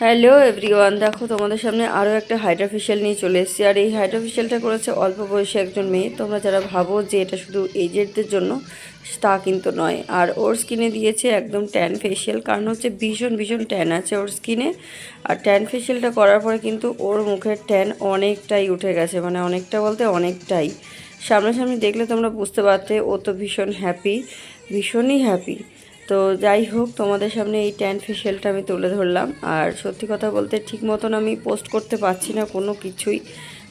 Hello everyone, দেখো তোমাদের সামনে আরও একটা হাইড্রা ফেশিয়াল নিয়ে চলে এসেছি। আর এই হাইড্রা ফেশিয়ালটা করেছে অল্প বয়সী একজন মেয়ে। তোমরা যারা ভাবো যে এটা শুধু এজেডদের জন্য, তা কিন্তু নয়। আর ওর স্কিনে দিয়েছে একদম ট্যান ফেশিয়াল, কারণ হচ্ছে ভীষণ ভীষণ ট্যান আছে ওর স্কিনে। আর ট্যান ফেশিয়ালটা করার পরে কিন্তু ওর মুখের ট্যান অনেকটাই উঠে গেছে, মানে অনেকটা বলতে অনেকটাই। সামনাসামনি দেখলে তোমরা বুঝতে পারতে ও তো ভীষণ হ্যাপি, ভীষণই হ্যাপি। তো যাই হোক, তোমাদের সামনে এই ট্যান ফেশিয়ালটা আমি তুলে ধরলাম। আর সত্যি কথা বলতে ঠিক মতন আমি পোস্ট করতে পারছি না কোনো কিছুই,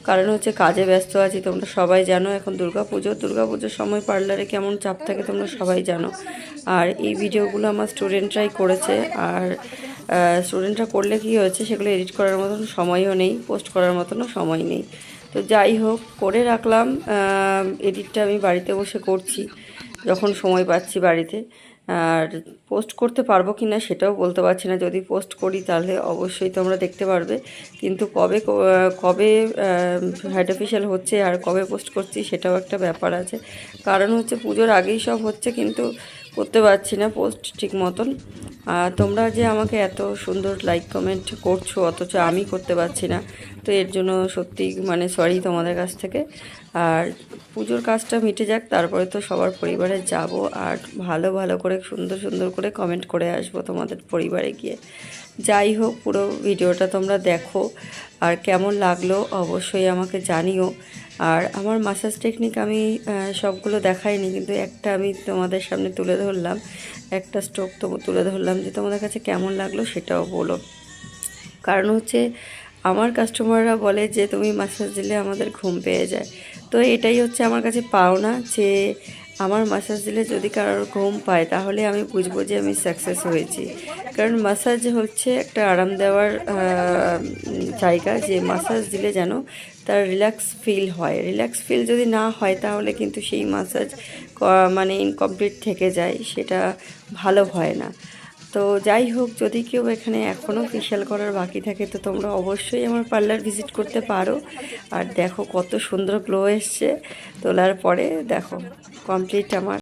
কারণ হচ্ছে কাজে ব্যস্ত আছি। তোমরা সবাই জানো এখন দুর্গাপুজোর সময় পার্লারে কেমন চাপ থাকে তোমরা সবাই জানো। আর এই ভিডিওগুলো আমার স্টুডেন্টরাই করেছে। আর স্টুডেন্টরা করলে কি হয়েছে, সেগুলো এডিট করার মতন সময়ও নেই, পোস্ট করার মতনও সময় নেই। তো যাই হোক, করে রাখলাম। এডিটটা আমি বাড়িতে বসে করছি যখন সময় পাচ্ছি বাড়িতে। আর পোস্ট করতে পারবো কি না সেটাও বলতে পারছি না। যদি পোস্ট করি তাহলে অবশ্যই তোমরা দেখতে পারবে, কিন্তু কবে কবে হাইড্রা ফেশিয়াল হচ্ছে আর কবে পোস্ট করছি সেটাও একটা ব্যাপার আছে। কারণ হচ্ছে পুজোর আগেই সব হচ্ছে, কিন্তু করতে পারছি না পোস্ট ঠিক মতন। আর তোমরা যে আমাকে এত সুন্দর লাইক কমেন্ট করছো, অথচ আমি করতে পারছি না, তো এর জন্য সত্যি মানে সরি তোমাদের কাছ থেকে। আর পুজোর কাজটা মিটে যাক, তারপরে তো সবার পরিবারে যাব। আর ভালো ভালো করে সুন্দর সুন্দর করে কমেন্ট করে আসবো তোমাদের পরিবারে গিয়ে। যাই হোক, পুরো ভিডিওটা তোমরা দেখো, আর কেমন লাগলো অবশ্যই আমাকে জানিও। আর আমার মাসাজ টেকনিক আমি সবগুলো দেখাইনি, কিন্তু একটা আমি তোমাদের সামনে তুলে ধরলাম, একটা স্ট্রোক তো তুলে ধরলাম, যে তোমাদের কাছে কেমন লাগলো সেটাও বলো। কারণ হচ্ছে আমার কাস্টমাররা বলে যে তুমি মাসাজ দিলে আমাদের ঘুম পেয়ে যায়। তো এটাই হচ্ছে আমার কাছে পাওনা, যে আমার মাসাজ দিলে যদি কারোর ঘুম পায় তাহলে আমি বুঝবো যে আমি সাকসেস হয়েছি। কারণ মাসাজ হচ্ছে একটা আরাম দেওয়ার জায়গা, যে মাসাজ দিলে যেন তার রিল্যাক্স ফিল হয়। রিল্যাক্স ফিল যদি না হয় তাহলে কিন্তু সেই মাসাজ মানে ইনকমপ্লিট থেকে যায়, সেটা ভালো হয় না। তো যাই হোক, যদি কেউ এখানে এখনও ফেশিয়াল করার বাকি থাকে তো তোমরা অবশ্যই আমার পার্লার ভিজিট করতে পারো। আর দেখো কত সুন্দর গ্লো এসছে তোলার পরে, দেখো কমপ্লিট আমার।